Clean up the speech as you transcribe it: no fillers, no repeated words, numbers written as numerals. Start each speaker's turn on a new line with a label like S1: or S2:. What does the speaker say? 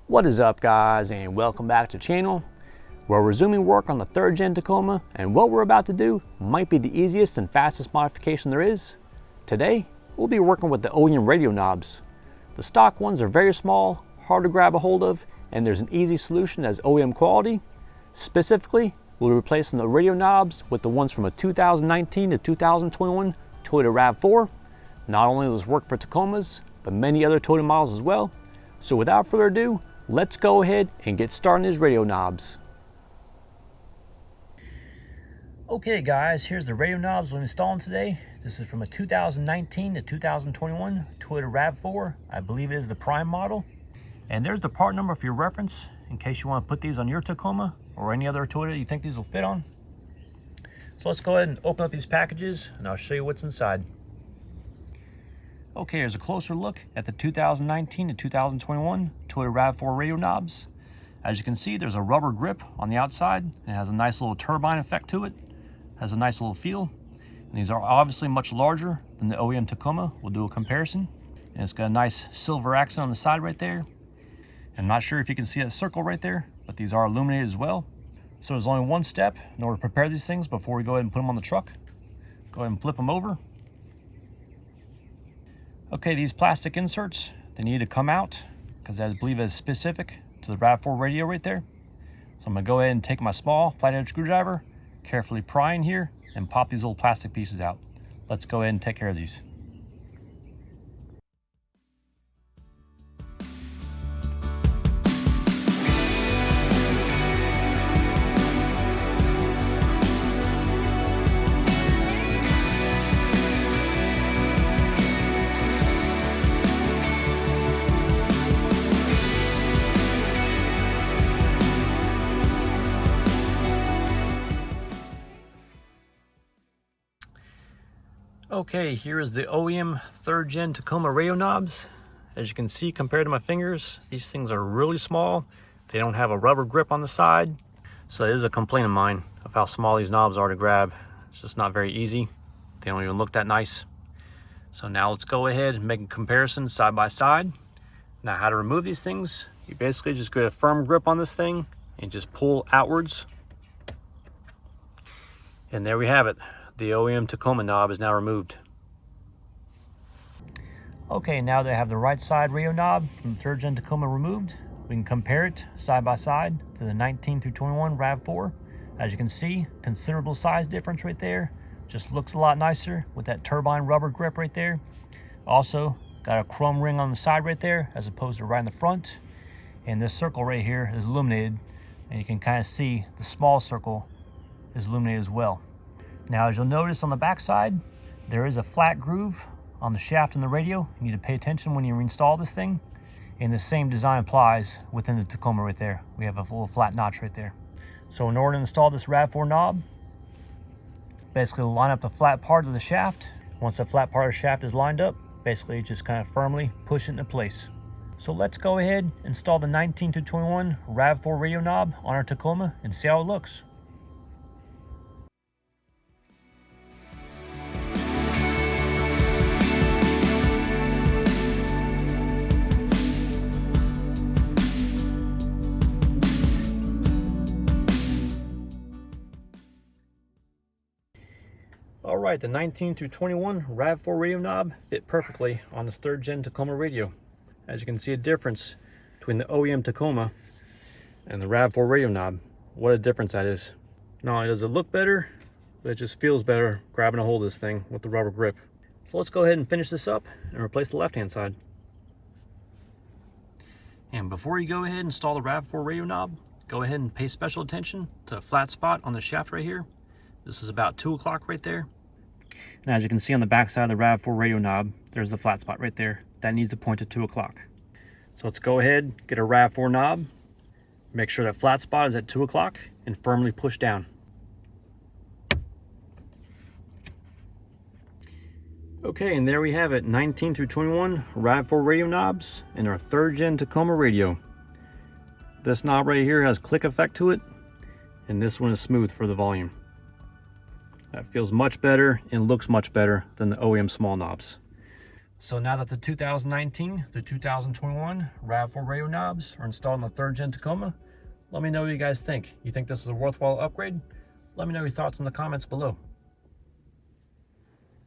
S1: What is up, guys, and welcome back to the channel. We're resuming work on the 3rd gen Tacoma, and what we're about to do might be the easiest and fastest modification there is. Today we'll be working with the OEM radio knobs. The stock ones are very small, hard to grab a hold of, and there's an easy solution as OEM quality. Specifically, we'll be replacing the radio knobs with the ones from a 2019 to 2021 Toyota RAV4. Not only does this work for Tacomas, but many other Toyota models as well. So without further ado, let's go ahead and get started on these radio knobs. Okay guys, here's the radio knobs we're installing today. This is from a 2019 to 2021 Toyota RAV4. I believe it is the Prime model. And there's the part number for your reference in case you want to put these on your Tacoma or any other Toyota you think these will fit on. So let's go ahead and open up these packages and I'll show you what's inside. Okay, here's a closer look at the 2019 to 2021 Toyota RAV4 radio knobs. As you can see, there's a rubber grip on the outside. It has a nice little turbine effect to it. Has a nice little feel. And these are obviously much larger than the OEM Tacoma. We'll do a comparison. And it's got a nice silver accent on the side right there. I'm not sure if you can see that circle right there, but these are illuminated as well. So there's only one step in order to prepare these things before we go ahead and put them on the truck. Go ahead and flip them over. Okay, these plastic inserts, they need to come out because I believe it's specific to the RAV4 radio right there. So I'm gonna go ahead and take my small flathead screwdriver, carefully pry in here and pop these little plastic pieces out. Let's go ahead and take care of these. Okay, here is the OEM 3rd gen Tacoma radio knobs. As you can see, compared to my fingers, these things are really small. They don't have a rubber grip on the side. So it is a complaint of mine of how small these knobs are to grab. It's just not very easy. They don't even look that nice. So now let's go ahead and make a comparison side by side. Now how to remove these things. You basically just get a firm grip on this thing and just pull outwards. And there we have it. The OEM Tacoma knob is now removed. Okay, now that I have the right side radio knob from the 3rd gen Tacoma removed, we can compare it side by side to the 19 through 21 RAV4. As you can see, considerable size difference right there. Just looks a lot nicer with that turbine rubber grip right there. Also, got a chrome ring on the side right there as opposed to right in the front. And this circle right here is illuminated, and you can kind of see the small circle is illuminated as well. Now, as you'll notice on the back side, there is a flat groove on the shaft in the radio. You need to pay attention when you reinstall this thing. And the same design applies within the Tacoma right there. We have a little flat notch right there. So in order to install this RAV4 knob, basically line up the flat part of the shaft. Once the flat part of the shaft is lined up, basically just kind of firmly push it into place. So let's go ahead and install the 19 to 21 RAV4 radio knob on our Tacoma and see how it looks. Alright, the 19 through 21 RAV4 radio knob fit perfectly on this 3rd gen Tacoma radio. As you can see a difference between the OEM Tacoma and the RAV4 radio knob. What a difference that is. Not only does it look better, but it just feels better grabbing a hold of this thing with the rubber grip. So let's go ahead and finish this up and replace the left hand side. And before you go ahead and install the RAV4 radio knob, go ahead and pay special attention to the flat spot on the shaft right here. This is about 2 o'clock right there. And as you can see on the back side of the RAV4 radio knob, there's the flat spot right there. That needs to point to 2 o'clock. So let's go ahead, get a RAV4 knob, make sure that flat spot is at 2 o'clock, and firmly push down. Okay, and there we have it, 19 through 21 RAV4 radio knobs in our 3rd gen Tacoma radio. This knob right here has click effect to it, and this one is smooth for the volume. That feels much better and looks much better than the OEM small knobs. So now that the 2019 to 2021 RAV4 radio knobs are installed in the 3rd Gen Tacoma, let me know what you guys think. You think this is a worthwhile upgrade? Let me know your thoughts in the comments below.